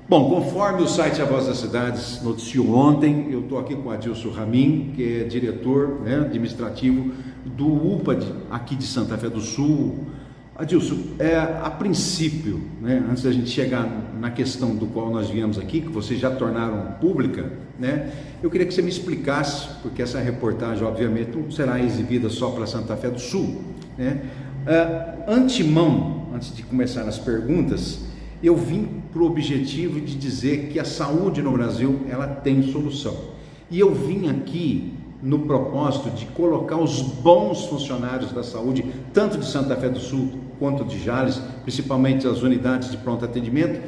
Bom, conforme o site A Voz das Cidades noticiou ontem, eu estou aqui com o Adilson Ramin, que é diretor, administrativo do UPA aqui de Santa Fé do Sul. Adilson, a princípio, antes da gente chegar na questão do qual nós viemos aqui, que vocês já tornaram pública, eu queria que você me explicasse, porque essa reportagem, obviamente, não será exibida só para Santa Fé do Sul. Antemão, antes de começar as perguntas, eu vim para o objetivo de dizer que a saúde no Brasil, ela tem solução. E eu vim aqui no propósito de colocar os bons funcionários da saúde, tanto de Santa Fé do Sul quanto de Jales, principalmente as unidades de pronto atendimento,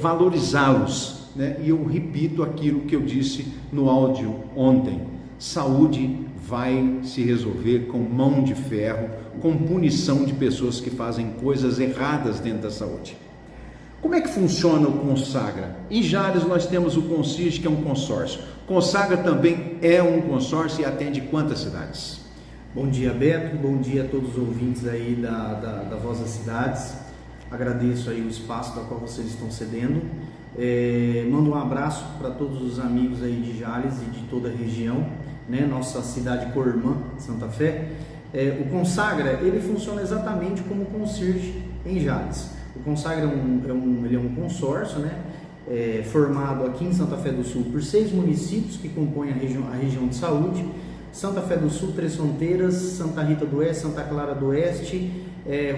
valorizá-los. E eu repito aquilo que eu disse no áudio ontem: saúde vai se resolver com mão de ferro, com punição de pessoas que fazem coisas erradas dentro da saúde. Como é que funciona o Consagra? Em Jales nós temos o Consige, que é um consórcio. Consagra também é um consórcio e atende quantas cidades? Bom dia, Beto. Bom dia a todos os ouvintes aí da Voz das Cidades. Agradeço aí o espaço da qual vocês estão cedendo. Mando um abraço para todos os amigos aí de Jales e de toda a região, nossa cidade co-irmã, Santa Fé. O Consagra, ele funciona exatamente como o Consirge em Jales. O Consagra ele é um consórcio, formado aqui em Santa Fé do Sul por 6 municípios que compõem a região de saúde: Santa Fé do Sul, Três Fronteiras, Santa Rita do Oeste, Santa Clara do Oeste,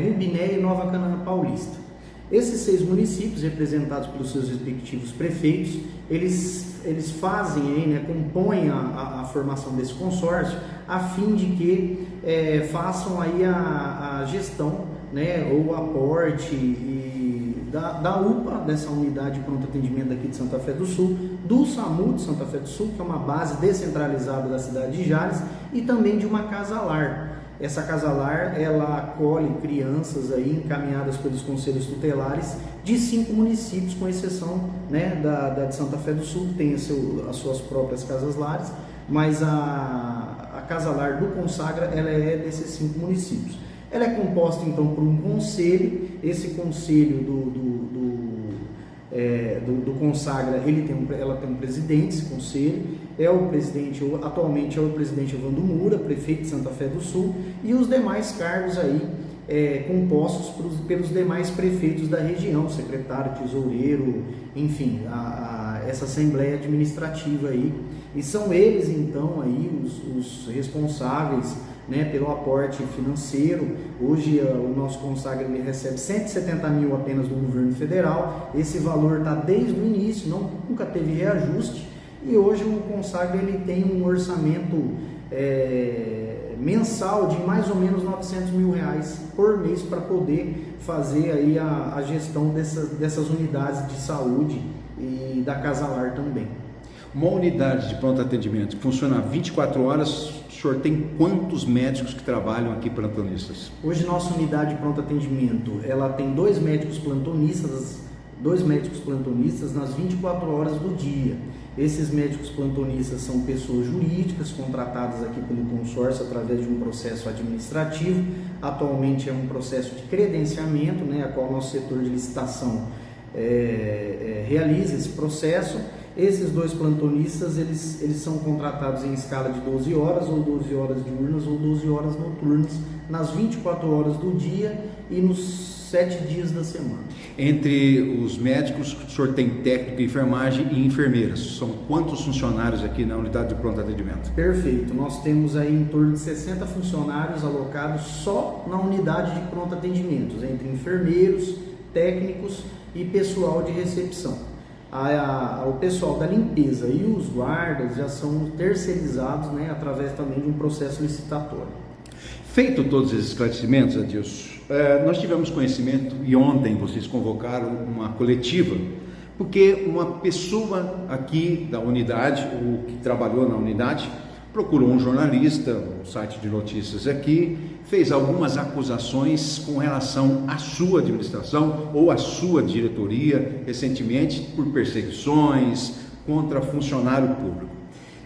Rubiné e Nova Canaã Paulista. Esses 6 municípios, representados pelos seus respectivos prefeitos, eles fazem, compõem a formação desse consórcio, a fim de que façam aí a gestão, ou aporte da UPA, dessa unidade de pronto atendimento aqui de Santa Fé do Sul, do SAMU de Santa Fé do Sul, que é uma base descentralizada da cidade de Jales, e também de uma casa-lar. Essa casa-lar, ela acolhe crianças aí encaminhadas pelos conselhos tutelares de 5 municípios, com exceção da de Santa Fé do Sul, que tem as suas próprias casas-lares, mas a casa-lar do Consagra, ela é desses 5 municípios. Ela é composta então por um conselho. Esse conselho do Consagra, ela tem um presidente. Esse conselho atualmente é o presidente Evandro Mura, prefeito de Santa Fé do Sul, e os demais cargos aí compostos pelos demais prefeitos da região, secretário, tesoureiro, enfim, essa assembleia administrativa aí, e são eles então aí os responsáveis pelo aporte financeiro. Hoje o nosso Consagra ele recebe 170 mil apenas do governo federal. Esse valor está desde o início, nunca teve reajuste, e hoje o Consagra ele tem um orçamento mensal de mais ou menos 900 mil reais por mês para poder fazer aí a gestão dessas unidades de saúde e da casa-lar também. Uma unidade de pronto atendimento que funciona 24 horas, o senhor tem quantos médicos que trabalham aqui plantonistas? Hoje nossa unidade de pronto atendimento, ela tem 2 médicos plantonistas nas 24 horas do dia. Esses médicos plantonistas são pessoas jurídicas contratadas aqui pelo consórcio através de um processo administrativo. Atualmente é um processo de credenciamento, a qual o nosso setor de licitação realiza esse processo. Esses 2 plantonistas, eles são contratados em escala de 12 horas, ou 12 horas diurnas, ou 12 horas noturnas, nas 24 horas do dia e nos 7 dias da semana. Entre os médicos, o senhor tem técnico, enfermagem e enfermeiras. São quantos funcionários aqui na unidade de pronto atendimento? Perfeito. Nós temos aí em torno de 60 funcionários alocados só na unidade de pronto atendimento, entre enfermeiros, técnicos e pessoal de recepção. O pessoal da limpeza e os guardas já são terceirizados, através também de um processo licitatório. Feito todos esses esclarecimentos, Adilson, nós tivemos conhecimento, e ontem vocês convocaram uma coletiva, porque uma pessoa aqui da unidade, ou que trabalhou na unidade, procurou um jornalista, um site de notícias aqui, fez algumas acusações com relação à sua administração ou à sua diretoria recentemente por perseguições contra funcionário público.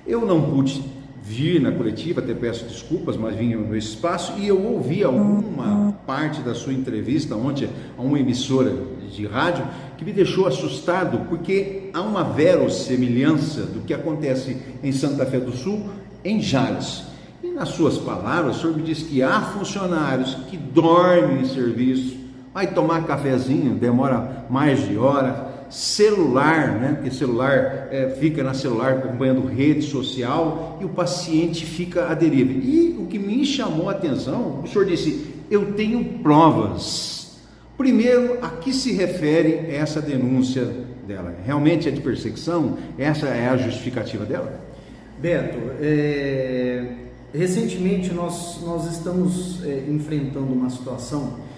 Eu não pude vir na coletiva, até peço desculpas, mas vim no espaço e eu ouvi alguma parte da sua entrevista ontem a uma emissora de rádio que me deixou assustado, porque há uma verossemelhança do que acontece em Santa Fé do Sul, em Jales. E nas suas palavras, o senhor me disse que há funcionários que dormem em serviço, vai tomar cafezinho, demora mais de hora, celular, né? Porque celular fica na celular acompanhando rede social e o paciente fica à deriva. E o que me chamou a atenção, o senhor disse, eu tenho provas. Primeiro, a que se refere essa denúncia dela? Realmente é de perseguição? Essa é a justificativa dela? Beto, recentemente nós estamos enfrentando uma situação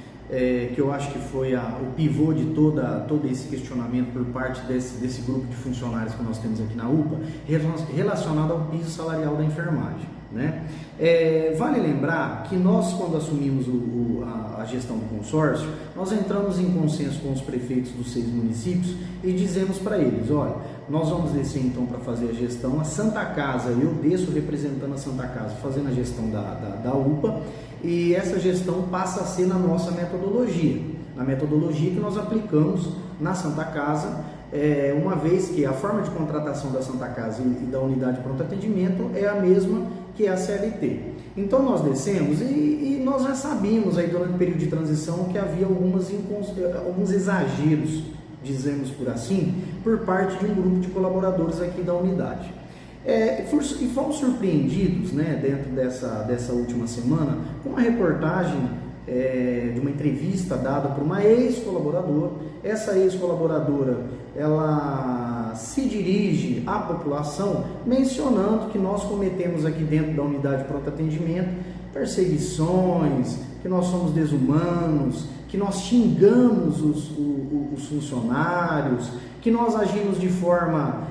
que eu acho que foi o pivô de todo esse questionamento por parte desse grupo de funcionários que nós temos aqui na UPA, relacionado ao piso salarial da enfermagem, né? Vale lembrar que nós, quando assumimos a gestão do consórcio, nós entramos em consenso com os prefeitos dos 6 municípios e dizemos para eles, olha, nós vamos descer então para fazer a gestão, a Santa Casa, eu desço representando a Santa Casa, fazendo a gestão da UPA, e essa gestão passa a ser na nossa metodologia, na metodologia que nós aplicamos na Santa Casa, uma vez que a forma de contratação da Santa Casa e da unidade de pronto atendimento é a mesma que a CLT. Então nós descemos e nós já sabíamos aí durante o período de transição que havia alguns exageros, dizemos por assim, por parte de um grupo de colaboradores aqui da unidade. E fomos surpreendidos, né, dentro dessa última semana com uma reportagem de uma entrevista dada por uma ex-colaboradora. Essa ex-colaboradora, ela se dirige à população mencionando que nós cometemos aqui dentro da unidade de pronto atendimento perseguições, que nós somos desumanos, que nós xingamos os funcionários, que nós agimos de forma...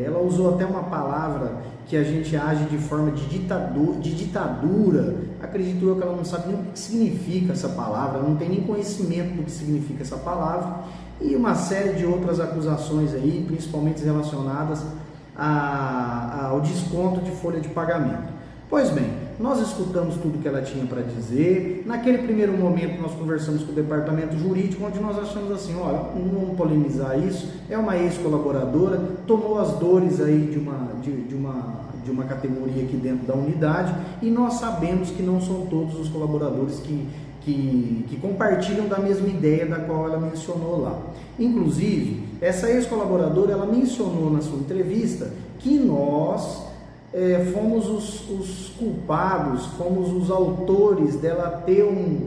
ela usou até uma palavra que a gente age de forma de ditadura. Acredito eu que ela não sabe nem o que significa essa palavra, não tem nem conhecimento do que significa essa palavra, e uma série de outras acusações aí, principalmente relacionadas ao desconto de folha de pagamento. Pois bem, nós escutamos tudo que ela tinha para dizer. Naquele primeiro momento nós conversamos com o departamento jurídico, onde nós achamos assim, olha, não vamos polemizar isso, é uma ex-colaboradora, tomou as dores aí de uma categoria aqui dentro da unidade, e nós sabemos que não são todos os colaboradores que compartilham da mesma ideia da qual ela mencionou lá. Inclusive, essa ex-colaboradora, ela mencionou na sua entrevista que nós fomos os culpados, fomos os autores dela ter um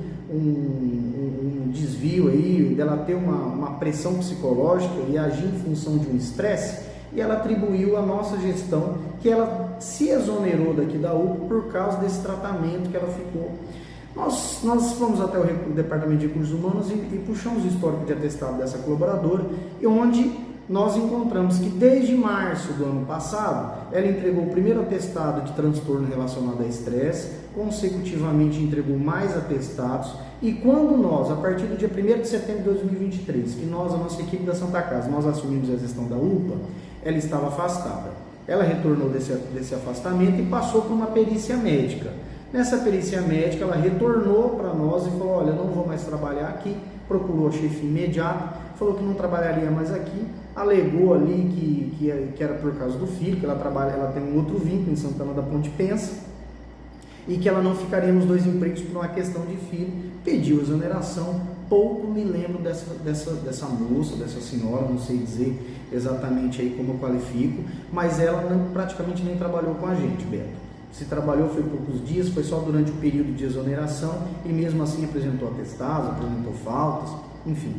desvio aí, dela ter uma pressão psicológica e agir em função de um estresse, e ela atribuiu à nossa gestão que ela se exonerou daqui da UPA por causa desse tratamento que ela ficou. Nós fomos até o Departamento de Recursos Humanos e puxamos o histórico de atestado dessa colaboradora, e onde nós encontramos que desde março do ano passado, ela entregou o primeiro atestado de transtorno relacionado a estresse, consecutivamente entregou mais atestados, e quando nós, a partir do dia 1º de setembro de 2023, que nós, a nossa equipe da Santa Casa, nós assumimos a gestão da UPA, ela estava afastada. Ela retornou desse afastamento e passou por uma perícia médica. Nessa perícia médica, ela retornou para nós e falou, olha, não vou mais trabalhar aqui, procurou a chefia imediata, falou que não trabalharia mais aqui, alegou ali que era por causa do filho, que ela tem um outro vínculo em Santana da Ponte Pensa, e que ela não ficaria nos 2 empregos por uma questão de filho, pediu exoneração. Pouco me lembro dessa moça, dessa senhora, não sei dizer exatamente aí como eu qualifico, mas ela praticamente nem trabalhou com a gente, Beto. Se trabalhou foi poucos dias, foi só durante o período de exoneração, e mesmo assim apresentou atestados, apresentou faltas, enfim,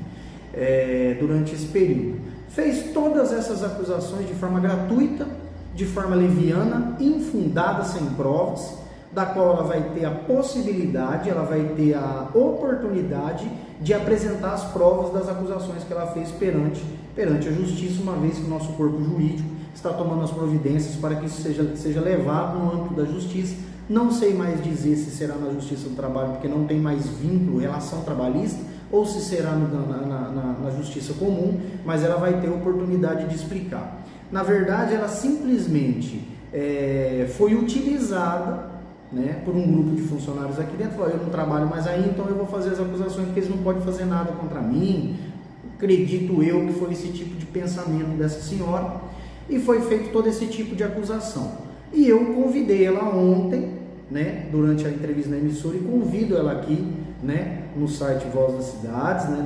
durante esse período. Fez todas essas acusações de forma gratuita, de forma leviana, infundada, sem provas, da qual ela vai ter a possibilidade, ela vai ter a oportunidade de apresentar as provas das acusações que ela fez perante a justiça, uma vez que o nosso corpo jurídico está tomando as providências para que isso seja levado no âmbito da justiça. Não sei mais dizer se será na Justiça do Trabalho, porque não tem mais vínculo, relação trabalhista, ou se será na Justiça Comum, mas ela vai ter oportunidade de explicar. Na verdade, ela simplesmente foi utilizada, né, por um grupo de funcionários aqui dentro. Eu não trabalho mais aí, então eu vou fazer as acusações porque eles não podem fazer nada contra mim. Acredito eu que foi esse tipo de pensamento dessa senhora e foi feito todo esse tipo de acusação. E eu convidei ela ontem, né, durante a entrevista na emissora, e convido ela aqui, né, no site Voz das Cidades, né,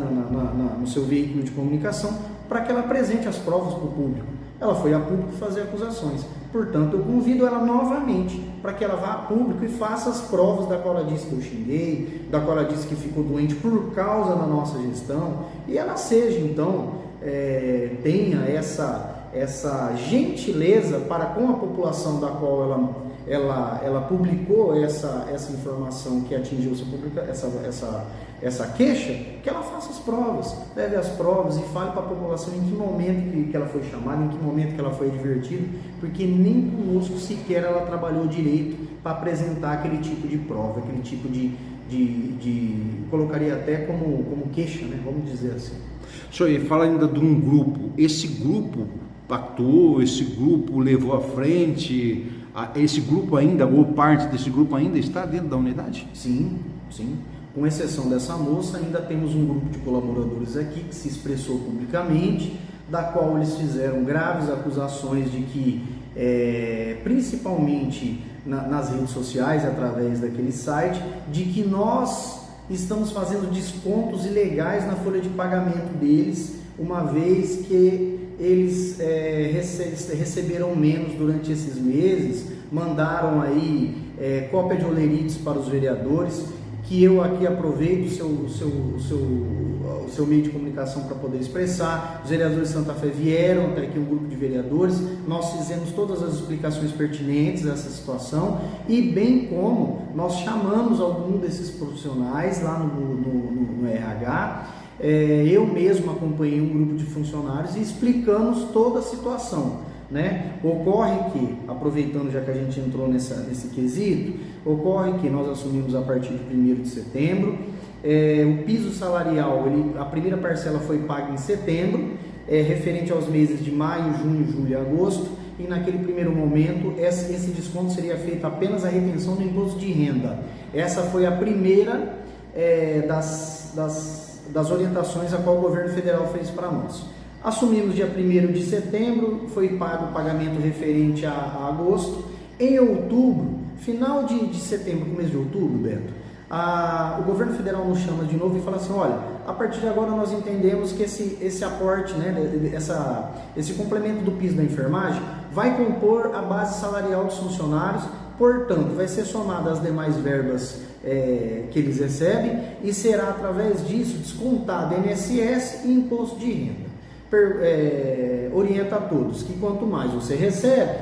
no seu veículo de comunicação, para que ela apresente as provas para o público. Ela foi a público fazer acusações. Portanto, eu convido ela novamente para que ela vá a público e faça as provas da qual ela disse que eu xinguei, da qual ela disse que ficou doente por causa da nossa gestão, e ela seja, então, tenha essa gentileza para com a população da qual ela publicou essa informação que atingiu essa queixa, que ela faça as provas, leve as provas e fale para a população em que momento que ela foi chamada, em que momento que ela foi advertida, porque nem conosco sequer ela trabalhou direito para apresentar aquele tipo de prova, aquele tipo de colocaria até como queixa, né? Vamos dizer assim. Senhor, fala ainda de um grupo. Esse grupo pactuou, esse grupo levou à frente, esse grupo ainda, ou parte desse grupo ainda está dentro da unidade? Sim, sim. Com exceção dessa moça, ainda temos um grupo de colaboradores aqui que se expressou publicamente, da qual eles fizeram graves acusações de que, principalmente nas redes sociais, através daquele site, de que nós estamos fazendo descontos ilegais na folha de pagamento deles, uma vez que eles receberam menos durante esses meses, mandaram aí cópia de olerites para os vereadores, que eu aqui aproveito o seu meio de comunicação para poder expressar. Os vereadores de Santa Fé vieram até aqui, um grupo de vereadores, nós fizemos todas as explicações pertinentes a essa situação, e bem como nós chamamos algum desses profissionais lá no RH, eu mesmo acompanhei um grupo de funcionários e explicamos toda a situação. Né? Ocorre que, aproveitando já que a gente entrou nesse quesito, ocorre que nós assumimos a partir de 1º de setembro, o piso salarial, a primeira parcela foi paga em setembro, referente aos meses de maio, junho, julho e agosto, e naquele primeiro momento esse desconto seria feito apenas a retenção do imposto de renda. Essa foi a primeira das orientações a qual o governo federal fez para nós. Assumimos dia 1º de setembro, foi pago o pagamento referente a agosto. Em outubro, final de setembro, começo de outubro, Beto, o governo federal nos chama de novo e fala assim: olha, a partir de agora nós entendemos que esse aporte, né, esse complemento do piso da enfermagem vai compor a base salarial dos funcionários, portanto, vai ser somada às demais verbas que eles recebem e será através disso descontado INSS e imposto de renda. Orienta a todos que quanto mais você recebe,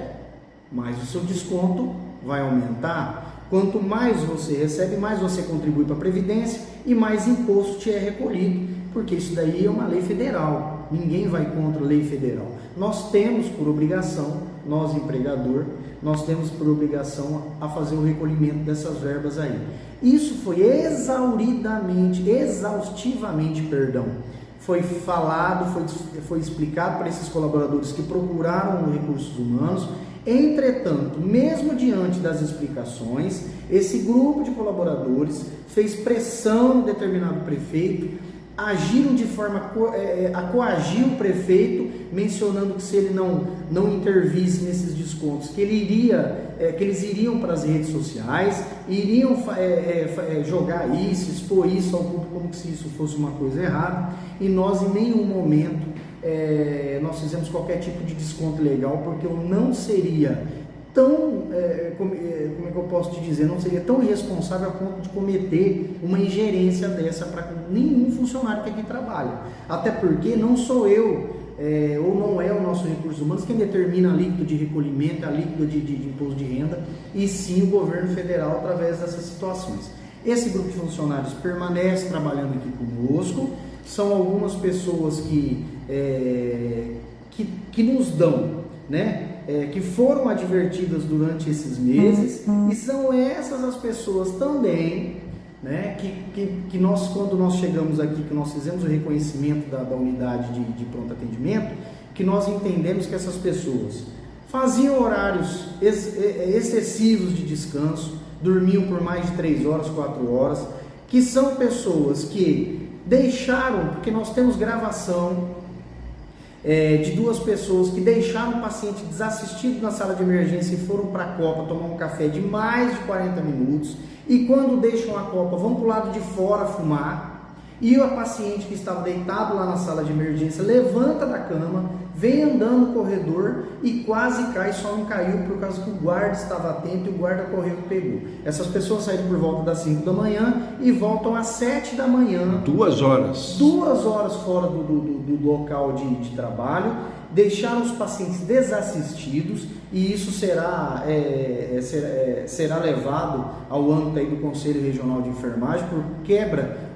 mais o seu desconto vai aumentar. Quanto mais você recebe, mais você contribui para a Previdência e mais imposto te é recolhido, porque isso daí é uma lei federal, ninguém vai contra a lei federal. Nós temos por obrigação, nós empregador, nós temos por obrigação a fazer o recolhimento dessas verbas aí. Isso foi exaustivamente, foi falado, foi explicado para esses colaboradores que procuraram recursos humanos. Entretanto, mesmo diante das explicações, esse grupo de colaboradores fez pressão no determinado prefeito, agiram de forma a coagir o prefeito, mencionando que se ele não intervisse nesses descontos, que eles iriam para as redes sociais, iriam jogar isso, expor isso ao público como se isso fosse uma coisa errada, e nós em nenhum momento nós fizemos qualquer tipo de desconto legal, porque eu não seria tão, como é que eu posso te dizer, não seria tão irresponsável a ponto de cometer uma ingerência dessa para nenhum funcionário que aqui trabalha, até porque não sou eu, ou não é o nosso recursos humanos quem determina a alíquota de recolhimento, a alíquota de imposto de renda, e sim o governo federal através dessas situações. Esse grupo de funcionários permanece trabalhando aqui conosco, são algumas pessoas que nos dão, né? Que foram advertidas durante esses meses, e são essas as pessoas também, né, que nós, quando nós chegamos aqui, que nós fizemos o reconhecimento da unidade de pronto atendimento, que nós entendemos que essas pessoas faziam horários excessivos de descanso, dormiam por mais de 3 horas, 4 horas, que são pessoas que deixaram, porque nós temos gravação de 2 pessoas que deixaram o paciente desassistido na sala de emergência e foram para a copa tomar um café de mais de 40 minutos, e quando deixam a copa vão para o lado de fora fumar, e o paciente que estava deitado lá na sala de emergência levanta da cama, vem andando no corredor e quase cai, só não caiu por causa que o guarda estava atento e o guarda correu e pegou. Essas pessoas saíram por volta das 5 da manhã e voltam às 7 da manhã. 2 horas. 2 horas fora do local de trabalho, deixaram os pacientes desassistidos, e isso será levado ao âmbito aí do Conselho Regional de Enfermagem por quebra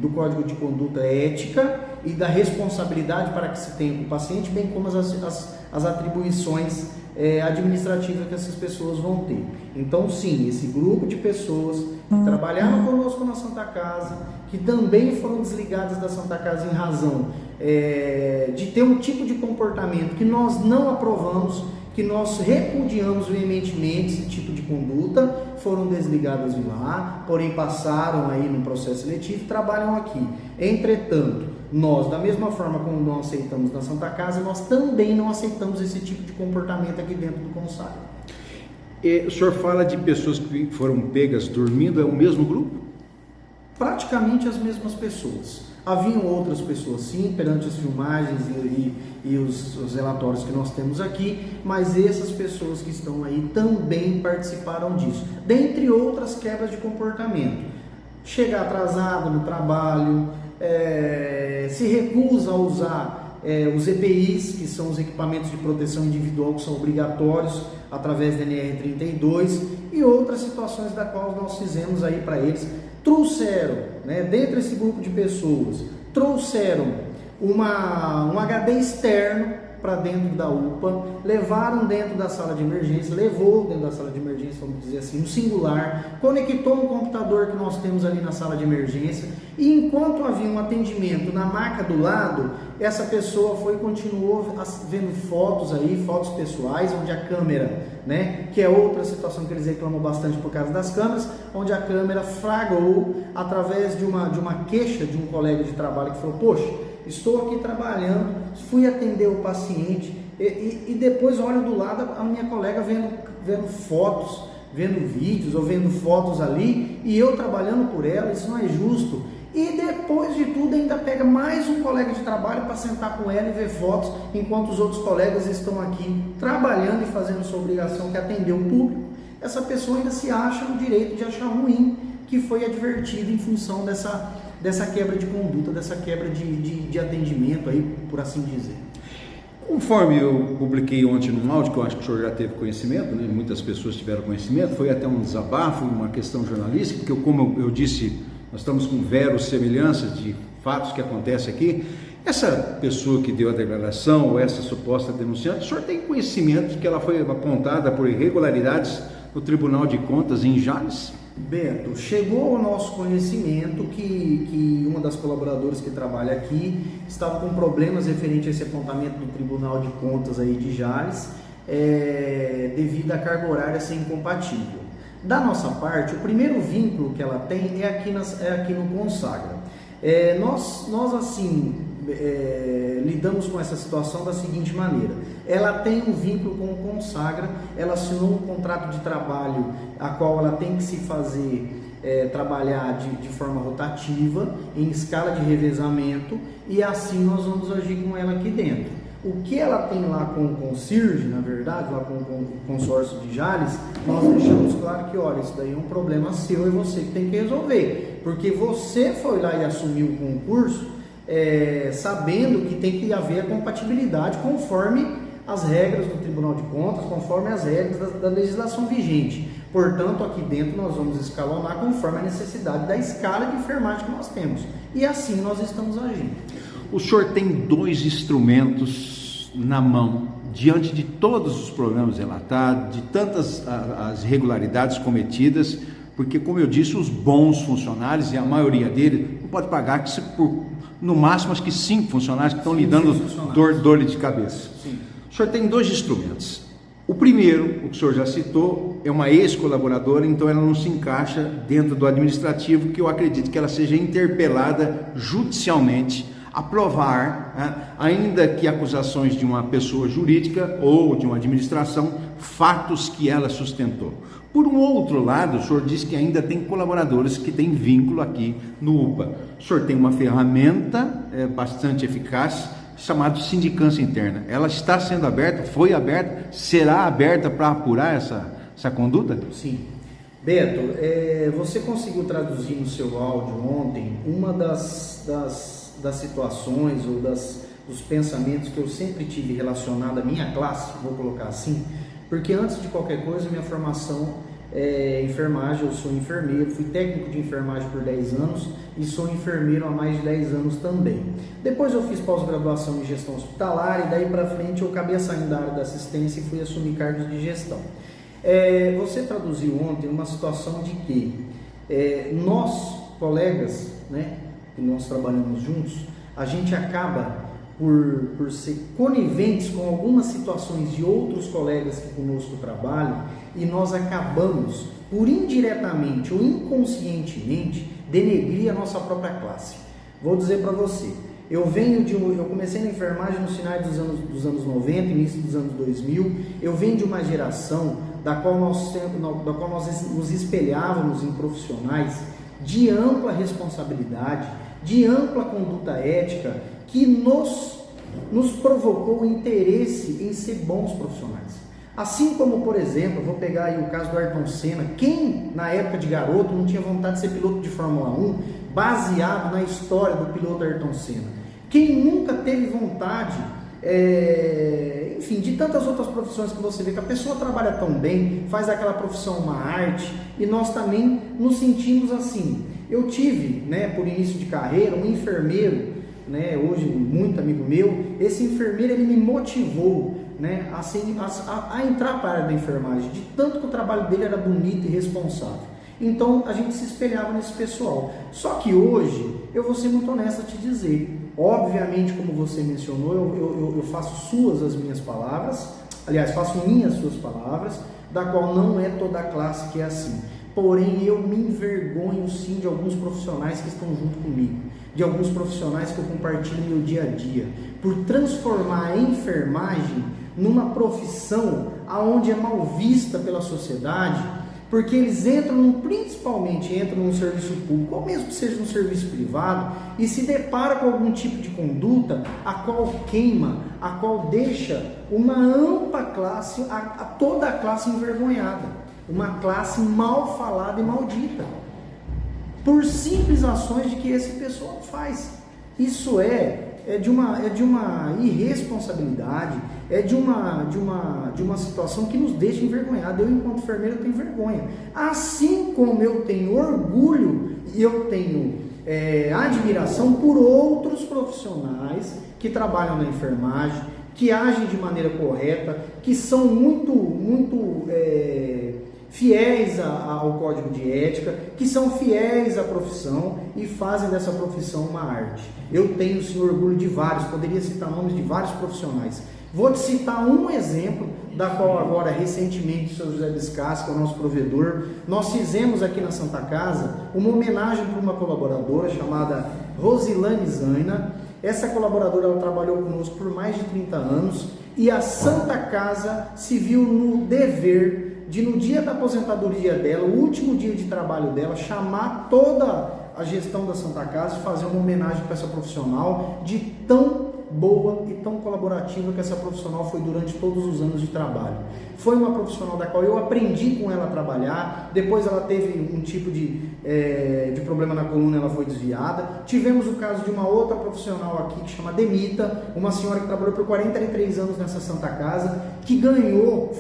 do Código de Conduta Ética e da responsabilidade para que se tenha com o paciente, bem como as atribuições administrativas que essas pessoas vão ter. Então, sim, esse grupo de pessoas que trabalharam conosco na Santa Casa, que também foram desligadas da Santa Casa em razão de ter um tipo de comportamento que nós não aprovamos, que nós repudiamos veementemente esse tipo de conduta, foram desligadas de lá, porém passaram aí no processo seletivo e trabalham aqui. Entretanto, nós, da mesma forma como não aceitamos na Santa Casa, nós também não aceitamos esse tipo de comportamento aqui dentro do Consagra. O senhor fala de pessoas que foram pegas dormindo, é o mesmo grupo? Praticamente as mesmas pessoas. Haviam outras pessoas sim, perante as filmagens e os relatórios que nós temos aqui, mas essas pessoas que estão aí também participaram disso, dentre outras quebras de comportamento. Chega atrasado no trabalho, se recusa a usar os EPIs, que são os equipamentos de proteção individual, que são obrigatórios através da NR32, e outras situações da qual nós fizemos aí para eles. Trouxeram, dentro desse grupo de pessoas, trouxeram um HD externo para dentro da UPA, levaram dentro da sala de emergência, levou dentro da sala de emergência, vamos dizer assim, um singular, conectou um computador que nós temos ali na sala de emergência, e enquanto havia um atendimento na maca do lado, essa pessoa foi e continuou vendo fotos aí, fotos pessoais, onde a câmera, que é outra situação que eles reclamam bastante por causa das câmeras, onde a câmera flagrou através de uma queixa de um colega de trabalho que falou: poxa, estou aqui trabalhando, fui atender o paciente e depois olho do lado a minha colega vendo fotos, vendo vídeos ou vendo fotos ali, e eu trabalhando por ela, isso não é justo. E depois de tudo ainda pega mais um colega de trabalho para sentar com ela e ver fotos, enquanto os outros colegas estão aqui trabalhando e fazendo sua obrigação, que é atender o público. Essa pessoa ainda se acha no direito de achar ruim que foi advertida em função dessa quebra de conduta, dessa quebra de atendimento aí, por assim dizer. Conforme eu publiquei ontem num áudio, que eu acho que o senhor já teve conhecimento, muitas pessoas tiveram conhecimento, foi até um desabafo, uma questão jornalística, porque como eu disse, nós estamos com verossemelhanças de fatos que acontecem aqui. Essa pessoa que deu a declaração, ou essa suposta denunciante, o senhor tem conhecimento de que ela foi apontada por irregularidades no Tribunal de Contas em Jales? Beto, chegou ao nosso conhecimento que uma das colaboradoras que trabalha aqui estava com problemas referente a esse apontamento do Tribunal de Contas aí de Jales, devido à carga horária ser incompatível. Da nossa parte, o primeiro vínculo que ela tem é aqui no Consagra. Nós assim, lidamos com essa situação da seguinte maneira: ela tem um vínculo com o Consagra, ela assinou um contrato de trabalho a qual ela tem que se fazer trabalhar de forma rotativa, em escala de revezamento, e assim nós vamos agir com ela aqui dentro. O que ela tem lá com o Concierge, na verdade, lá com o consórcio de Jales, nós deixamos claro que, olha, isso daí é um problema seu e você que tem que resolver, porque você foi lá e assumiu o concurso sabendo que tem que haver a compatibilidade conforme as regras do Tribunal de Contas, conforme as regras da legislação vigente. Portanto, aqui dentro nós vamos escalonar conforme a necessidade da escala de enfermagem que nós temos. E assim nós estamos agindo. O senhor tem 2 instrumentos na mão, diante de todos os problemas relatados, de tantas as irregularidades cometidas, porque, como eu disse, os bons funcionários, e a maioria deles, não pode pagar que no máximo acho que 5 funcionários que estão lhe dando dor de cabeça. Sim. O O senhor tem dois instrumentos. O primeiro, o que o senhor já citou, é uma ex-colaboradora, então ela não se encaixa dentro do administrativo, que eu acredito que ela seja interpelada judicialmente a provar, né, ainda que acusações de uma pessoa jurídica ou de uma administração, fatos que ela sustentou. Por um outro lado, o senhor diz que ainda tem colaboradores que têm vínculo aqui no UPA. O senhor tem uma ferramenta bastante eficaz, chamada sindicância interna. Ela está sendo aberta, foi aberta, será aberta para apurar essa conduta? Sim. Beto, você conseguiu traduzir no seu áudio ontem uma das situações ou dos pensamentos que eu sempre tive relacionado à minha classe, vou colocar assim, porque antes de qualquer coisa, minha formação é enfermagem, eu sou enfermeiro, fui técnico de enfermagem por 10 anos e sou enfermeiro há mais de 10 anos também. Depois eu fiz pós-graduação em gestão hospitalar e daí para frente eu acabei saindo da área da assistência e fui assumir cargos de gestão. Você traduziu ontem uma situação de que nós, colegas, né, que nós trabalhamos juntos, a gente acaba por ser coniventes com algumas situações de outros colegas que conosco trabalham e nós acabamos, por indiretamente ou inconscientemente, denegrir a nossa própria classe. Vou dizer para você, eu comecei na enfermagem nos finais dos anos 90, início dos anos 2000, eu venho de uma geração da qual nós nos espelhávamos em profissionais de ampla responsabilidade, de ampla conduta ética, que nos provocou o interesse em ser bons profissionais. Assim como, por exemplo, vou pegar aí o caso do Ayrton Senna. Quem, na época de garoto, não tinha vontade de ser piloto de Fórmula 1, baseado na história do piloto Ayrton Senna? Quem nunca teve vontade, enfim, de tantas outras profissões que você vê, que a pessoa trabalha tão bem, faz daquela profissão uma arte, e nós também nos sentimos assim. Eu tive, né, por início de carreira, um enfermeiro, né, hoje muito amigo meu. Esse enfermeiro, ele me motivou, né, a entrar para a área da enfermagem, de tanto que o trabalho dele era bonito e responsável. Então a gente se espelhava nesse pessoal. Só que hoje, eu vou ser muito honesto a te dizer, obviamente, como você mencionou, eu faço suas as minhas palavras, aliás, faço minhas suas palavras, da qual não é toda a classe que é assim. Porém, eu me envergonho sim de alguns profissionais que estão junto comigo, de alguns profissionais que eu compartilho meu dia a dia, por transformar a enfermagem numa profissão aonde é mal vista pela sociedade, porque eles principalmente entram no serviço público, ou mesmo que seja no serviço privado, e se depara com algum tipo de conduta a qual queima, a qual deixa uma ampla classe, toda a classe envergonhada. Uma classe mal falada e maldita, por simples ações de que esse pessoal faz. Isso é de uma irresponsabilidade, de uma situação que nos deixa envergonhados. Eu, enquanto enfermeiro, tenho vergonha. Assim como eu tenho orgulho e eu tenho admiração por outros profissionais que trabalham na enfermagem, que agem de maneira correta, que são muito fiéis ao código de ética, que são fiéis à profissão e fazem dessa profissão uma arte. Eu tenho, sim, orgulho de vários, poderia citar nomes de vários profissionais. Vou te citar um exemplo, da qual agora, recentemente, o Sr. José Biscassi, que é o nosso provedor, nós fizemos aqui na Santa Casa uma homenagem para uma colaboradora chamada Rosilane Zaina. Essa colaboradora, ela trabalhou conosco por mais de 30 anos e a Santa Casa se viu no dever de, no dia da aposentadoria dela, o último dia de trabalho dela, chamar toda a gestão da Santa Casa e fazer uma homenagem para essa profissional, de tão boa e tão colaborativa que essa profissional foi durante todos os anos de trabalho. Foi uma profissional da qual eu aprendi com ela a trabalhar. Depois ela teve um tipo de problema na coluna, ela foi desviada. Tivemos o caso de uma outra profissional aqui que chama Demita, uma senhora que trabalhou por 43 anos nessa Santa Casa, que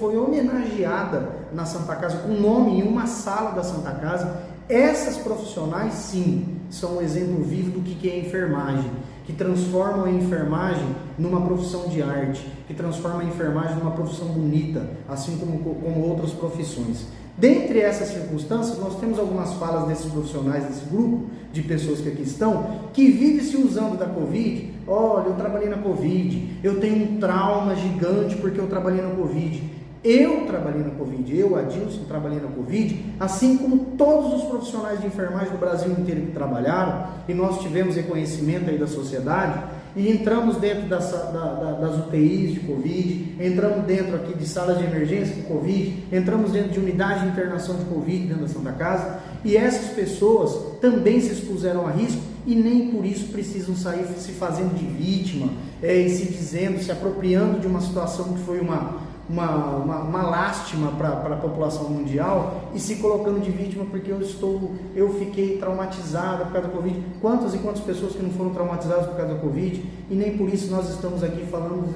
foi homenageada na Santa Casa com nome em uma sala da Santa Casa. Essas profissionais, sim, são um exemplo vivo do que é enfermagem, que transformam a enfermagem numa profissão de arte, que transformam a enfermagem numa profissão bonita, assim como outras profissões. Dentre essas circunstâncias, nós temos algumas falas desses profissionais, desse grupo de pessoas que aqui estão, que vivem se usando da Covid. Olha, eu trabalhei na Covid, eu tenho um trauma gigante porque eu trabalhei na Covid. Eu trabalhei na Covid, eu, Adilson, trabalhei na Covid, assim como todos os profissionais de enfermagem do Brasil inteiro que trabalharam, e nós tivemos reconhecimento aí da sociedade, e entramos dentro das UTIs de Covid, entramos dentro aqui de salas de emergência de Covid, entramos dentro de unidade de internação de Covid dentro da Santa Casa, e essas pessoas também se expuseram a risco, e nem por isso precisam sair se fazendo de vítima, e se dizendo, se apropriando de uma situação que foi uma lástima para a população mundial e se colocando de vítima porque eu fiquei traumatizada por causa da Covid. Quantas e quantas pessoas que não foram traumatizadas por causa da Covid, e nem por isso nós estamos aqui falando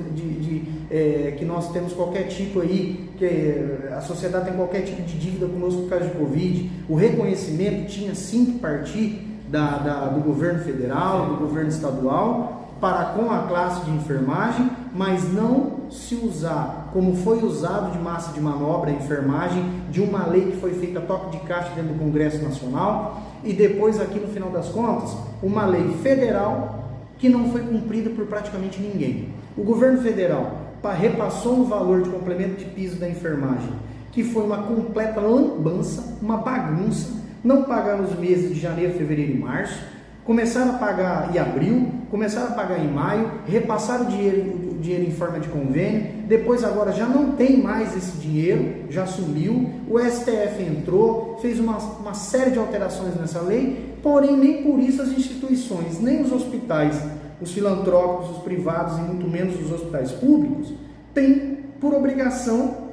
que nós temos qualquer tipo aí, que a sociedade tem qualquer tipo de dívida conosco por causa de Covid. O reconhecimento tinha sim que partir do governo federal, do governo estadual, para com a classe de enfermagem, mas não se usar, como foi usado de massa de manobra a enfermagem, de uma lei que foi feita a toque de caixa dentro do Congresso Nacional, e depois aqui no final das contas, uma lei federal que não foi cumprida por praticamente ninguém. O governo federal repassou um valor de complemento de piso da enfermagem, que foi uma completa lambança, uma bagunça, não pagaram os meses de janeiro, fevereiro e março, começaram a pagar em abril, começaram a pagar em maio, repassaram o dinheiro em forma de convênio, depois agora já não tem mais esse dinheiro, já sumiu, o STF entrou, fez uma série de alterações nessa lei, porém nem por isso as instituições, nem os hospitais, os filantrópicos, os privados e muito menos os hospitais públicos, têm por obrigação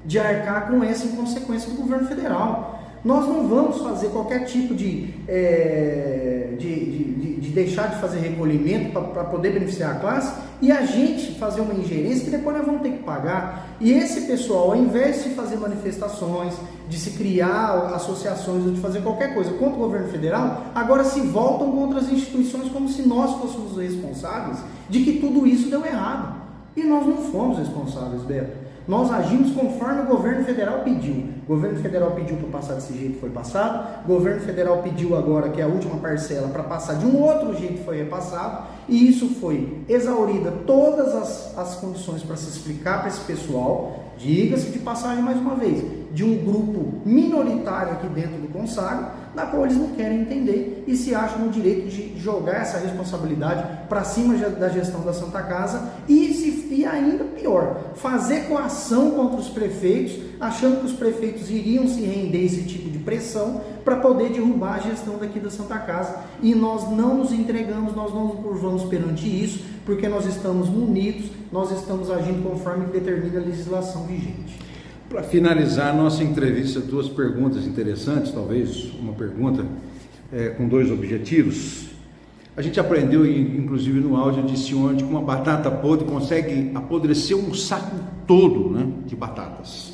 de arcar com essa inconsequência do governo federal. Nós não vamos fazer qualquer tipo de deixar de fazer recolhimento para poder beneficiar a classe e a gente fazer uma ingerência que depois nós vamos ter que pagar. E esse pessoal, ao invés de fazer manifestações, de se criar associações ou de fazer qualquer coisa contra o governo federal, agora se voltam contra as instituições como se nós fôssemos os responsáveis de que tudo isso deu errado. E nós não fomos responsáveis, Beto. Nós agimos conforme o governo federal pediu. O governo federal pediu para passar desse jeito, foi passado. O governo federal pediu agora, que é a última parcela, para passar de um outro jeito, foi repassado. E isso foi exaurida todas as condições para se explicar para esse pessoal, diga-se de passagem mais uma vez, de um grupo minoritário aqui dentro do Consagro, na qual eles não querem entender e se acham no direito de jogar essa responsabilidade para cima da gestão da Santa Casa e ainda pior, fazer coação contra os prefeitos, achando que os prefeitos iriam se render a esse tipo de pressão para poder derrubar a gestão daqui da Santa Casa. E nós não nos entregamos, nós não nos curvamos perante isso, porque nós estamos munidos, nós estamos agindo conforme determina a legislação vigente. Para finalizar a nossa entrevista, duas perguntas interessantes, talvez uma pergunta com dois objetivos. A gente aprendeu, inclusive no áudio, disse ontem, que uma batata podre consegue apodrecer um saco todo, né, de batatas.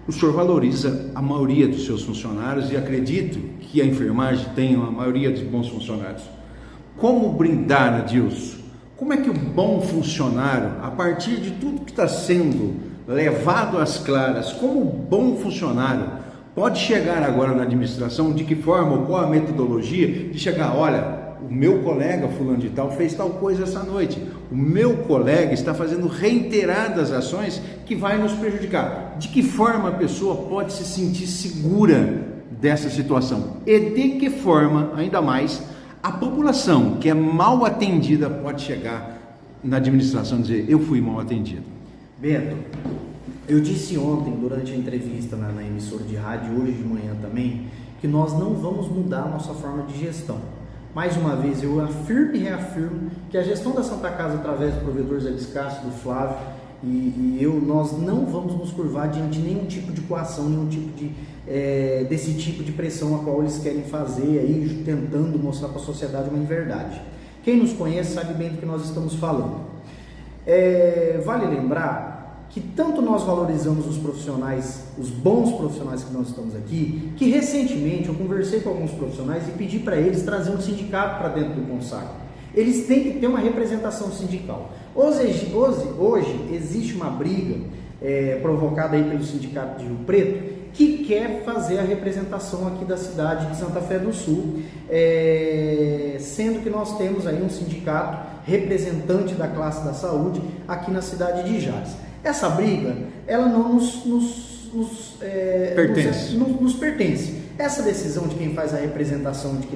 O senhor valoriza a maioria dos seus funcionários e acredito que a enfermagem tem uma maioria de bons funcionários. Como brindar, Adilson? Como é que o bom funcionário, a partir de tudo que está sendo levado às claras, como bom funcionário, pode chegar agora na administração, de que forma ou qual a metodologia de chegar, olha, o meu colega fulano de tal fez tal coisa essa noite, o meu colega está fazendo reiteradas ações que vai nos prejudicar. De que forma a pessoa pode se sentir segura dessa situação? E de que forma, ainda mais, a população que é mal atendida pode chegar na administração e dizer, eu fui mal atendido? Beto, eu disse ontem, durante a entrevista na emissora de rádio, hoje de manhã também, que nós não vamos mudar a nossa forma de gestão. Mais uma vez, eu afirmo e reafirmo que a gestão da Santa Casa, através do provedor Zé Biscácio, do Flávio, nós não vamos nos curvar diante de nenhum tipo de coação, nenhum tipo desse tipo de pressão a qual eles querem fazer, aí, tentando mostrar para a sociedade uma inverdade. Quem nos conhece sabe bem do que nós estamos falando. Vale lembrar que tanto nós valorizamos os profissionais, os bons profissionais que nós estamos aqui, que recentemente eu conversei com alguns profissionais e pedi para eles trazer um sindicato para dentro do Consagro. Eles têm que ter uma representação sindical. Hoje existe uma briga provocada aí pelo sindicato de Rio Preto, que quer fazer a representação aqui da cidade de Santa Fé do Sul, sendo que nós temos aí um sindicato representante da classe da saúde aqui na cidade de Jales. Essa briga, ela não nos pertence. Essa decisão de quem faz a representação de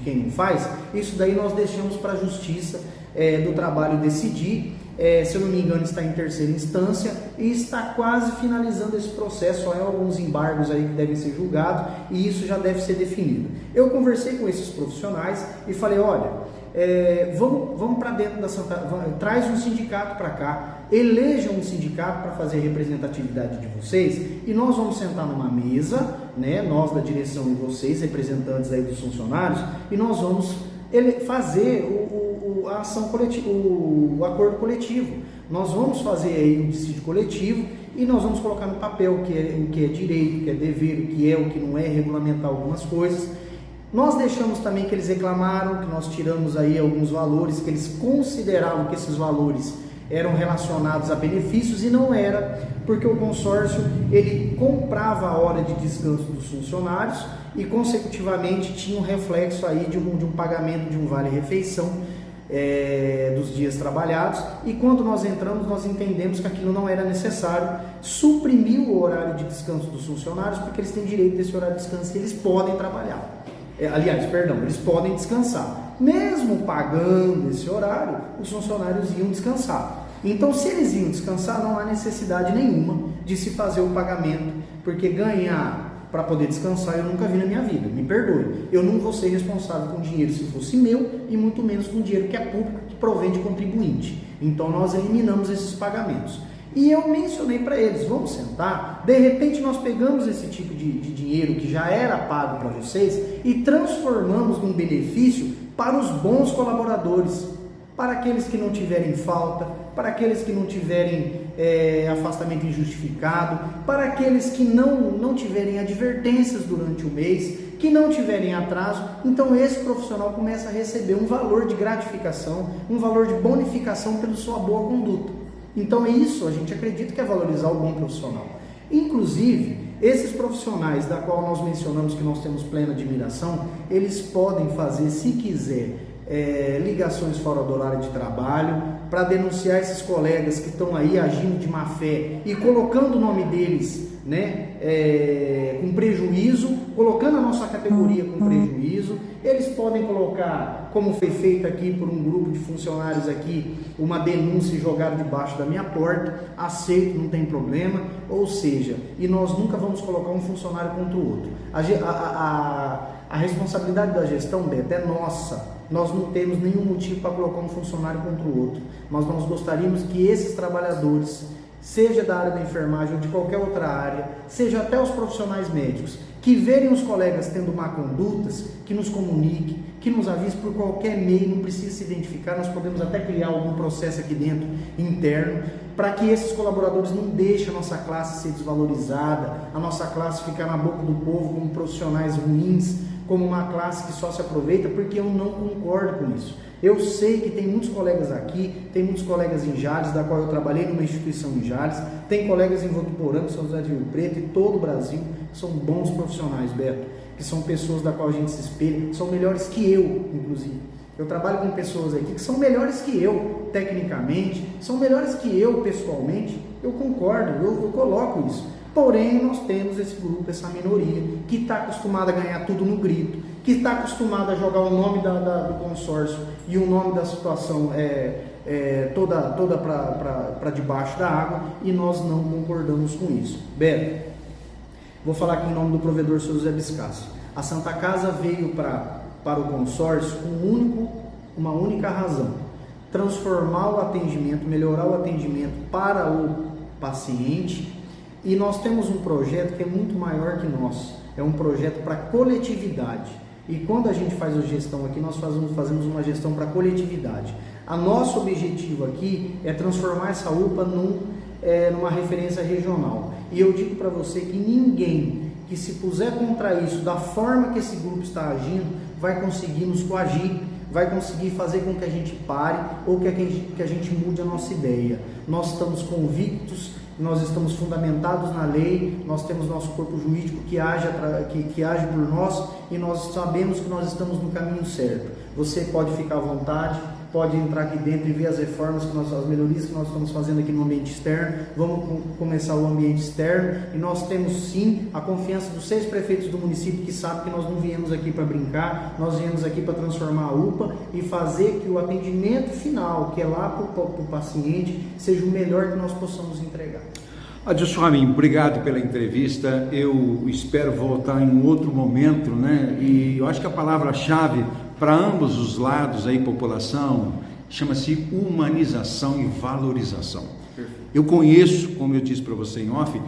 quem não faz, isso daí nós deixamos para a justiça do trabalho decidir. Se eu não me engano, está em terceira instância e está quase finalizando esse processo. Só há alguns embargos aí que devem ser julgados e isso já deve ser definido. Eu conversei com esses profissionais e falei, olha, vamos para dentro da traz um sindicato para cá, elejam um sindicato para fazer a representatividade de vocês e nós vamos sentar numa mesa, né, nós da direção e vocês, representantes aí dos funcionários, e nós vamos fazer a ação coletiva, o acordo coletivo. Nós vamos fazer aí um dissídio coletivo e nós vamos colocar no papel o que é direito, o que é dever, o que não é, regulamentar algumas coisas. Nós deixamos também que eles reclamaram, que nós tiramos aí alguns valores, que eles consideravam que esses valores eram relacionados a benefícios e não era, porque o consórcio ele comprava a hora de descanso dos funcionários e consecutivamente tinha um reflexo aí de um pagamento de um vale-refeição dos dias trabalhados, e quando nós entramos nós entendemos que aquilo não era necessário, suprimiu o horário de descanso dos funcionários, porque eles têm direito desse horário de descanso e eles podem trabalhar. Eles podem descansar. Mesmo pagando esse horário, os funcionários iam descansar. Então, se eles iam descansar, não há necessidade nenhuma de se fazer o pagamento, porque ganhar para poder descansar eu nunca vi na minha vida, me perdoe. Eu não vou ser responsável com dinheiro se fosse meu, e muito menos com dinheiro que é público, que provém de contribuinte. Então, nós eliminamos esses pagamentos. E eu mencionei para eles, vamos sentar, de repente nós pegamos esse tipo de dinheiro que já era pago para vocês e transformamos num benefício para os bons colaboradores, para aqueles que não tiverem falta, para aqueles que não tiverem afastamento injustificado, para aqueles que não tiverem advertências durante o mês, que não tiverem atraso. Então esse profissional começa a receber um valor de gratificação, um valor de bonificação pela sua boa conduta. Então isso a gente acredita que é valorizar o bom profissional. Inclusive, esses profissionais da qual nós mencionamos que nós temos plena admiração, eles podem fazer, se quiser, ligações fora do horário de trabalho, para denunciar esses colegas que estão aí agindo de má fé e colocando o nome deles, né, com prejuízo, colocando a nossa categoria com prejuízo. Eles podem colocar, como foi feito aqui por um grupo de funcionários aqui, uma denúncia e jogar debaixo da minha porta, aceito, não tem problema. Ou seja, e nós nunca vamos colocar um funcionário contra o outro. A responsabilidade da gestão, Beto, é nossa. Nós não temos nenhum motivo para colocar um funcionário contra o outro. Mas nós gostaríamos que esses trabalhadores, seja da área da enfermagem ou de qualquer outra área, seja até os profissionais médicos, que verem os colegas tendo má condutas, que nos comunique, que nos avise por qualquer meio, não precisa se identificar, nós podemos até criar algum processo aqui dentro, interno, para que esses colaboradores não deixem a nossa classe ser desvalorizada, a nossa classe ficar na boca do povo como profissionais ruins, como uma classe que só se aproveita, porque eu não concordo com isso. Eu sei que tem muitos colegas aqui, tem muitos colegas em Jales, da qual eu trabalhei numa instituição em Jales, tem colegas em Votuporanga, São José de Rio Preto e todo o Brasil, são bons profissionais, Beto, que são pessoas da qual a gente se espelha, são melhores que eu, inclusive. Eu trabalho com pessoas aqui que são melhores que eu, tecnicamente, são melhores que eu, pessoalmente, eu concordo, eu coloco isso. Porém, nós temos esse grupo, essa minoria, que está acostumada a ganhar tudo no grito, que está acostumada a jogar o nome do consórcio e o nome da situação toda para debaixo da água, e nós não concordamos com isso. Beto, vou falar aqui em nome do provedor Seu José Biscassi. A Santa Casa veio para o consórcio com uma única razão: transformar o atendimento, melhorar o atendimento para o paciente. E nós temos um projeto que é muito maior que nós, é um projeto para coletividade. E quando a gente faz a gestão aqui, nós fazemos uma gestão para coletividade. A nosso objetivo aqui é transformar essa UPA numa referência regional. E eu digo para você que ninguém que se puser contra isso, da forma que esse grupo está agindo, vai conseguir nos coagir, vai conseguir fazer com que a gente pare ou que a gente mude a nossa ideia. Nós estamos convictos nós estamos fundamentados na lei, nós temos nosso corpo jurídico que age por nós e nós sabemos que nós estamos no caminho certo. Você pode ficar à vontade, pode entrar aqui dentro e ver as reformas, as melhorias que nós estamos fazendo aqui no ambiente externo. Vamos começar o ambiente externo e nós temos sim a confiança dos 6 prefeitos do município que sabem que nós não viemos aqui para brincar, nós viemos aqui para transformar a UPA e fazer que o atendimento final, que é lá para o paciente, seja o melhor que nós possamos entregar. Adilson Ramin, obrigado pela entrevista. Eu espero voltar em outro momento, né? E eu acho que a palavra-chave para ambos os lados aí, população, chama-se humanização e valorização. Eu conheço, como eu disse para você em off,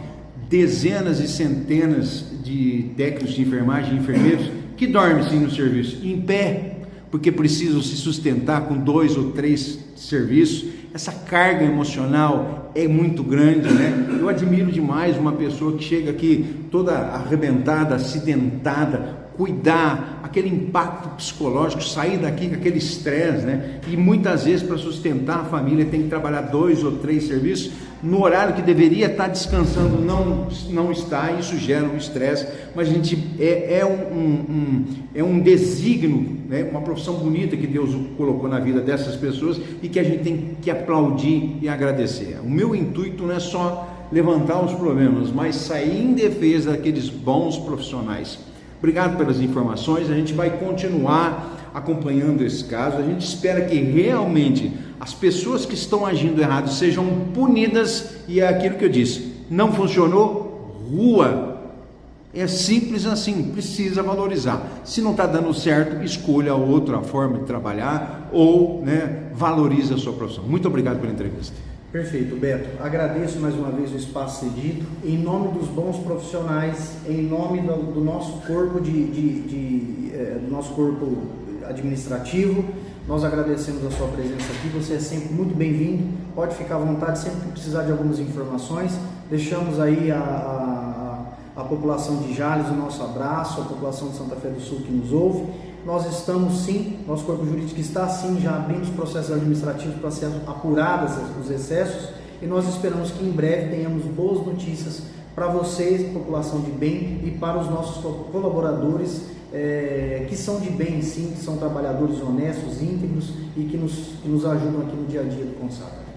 dezenas e centenas de técnicos de enfermagem e enfermeiros que dormem sim no serviço, em pé, porque precisam se sustentar com 2 ou 3 serviços. Essa carga emocional é muito grande, né? Eu admiro demais uma pessoa que chega aqui toda arrebentada, acidentada, cuidar, aquele impacto psicológico, sair daqui com aquele estresse, né? E muitas vezes para sustentar a família tem que trabalhar 2 ou 3 serviços no horário que deveria estar descansando, não está, isso gera um estresse, mas a gente é um desígnio, né? Uma profissão bonita que Deus colocou na vida dessas pessoas e que a gente tem que aplaudir e agradecer. O meu intuito não é só levantar os problemas, mas sair em defesa daqueles bons profissionais. Obrigado pelas informações, a gente vai continuar acompanhando esse caso, a gente espera que realmente as pessoas que estão agindo errado sejam punidas e é aquilo que eu disse, não funcionou, rua, é simples assim, precisa valorizar, se não está dando certo, escolha outra forma de trabalhar ou, né, valorize a sua profissão. Muito obrigado pela entrevista. Perfeito, Beto. Agradeço mais uma vez o espaço cedido. Em nome dos bons profissionais, em nome do nosso corpo do nosso corpo administrativo, nós agradecemos a sua presença aqui. Você é sempre muito bem-vindo. Pode ficar à vontade sempre que precisar de algumas informações. Deixamos aí a população de Jales o nosso abraço, a população de Santa Fé do Sul que nos ouve. Nós estamos sim, nosso corpo jurídico está sim já abrindo os processos administrativos para ser apurados os excessos e nós esperamos que em breve tenhamos boas notícias para vocês, população de bem, e para os nossos colaboradores que são de bem sim, que são trabalhadores honestos, íntegros e que nos ajudam aqui no dia a dia do Consap.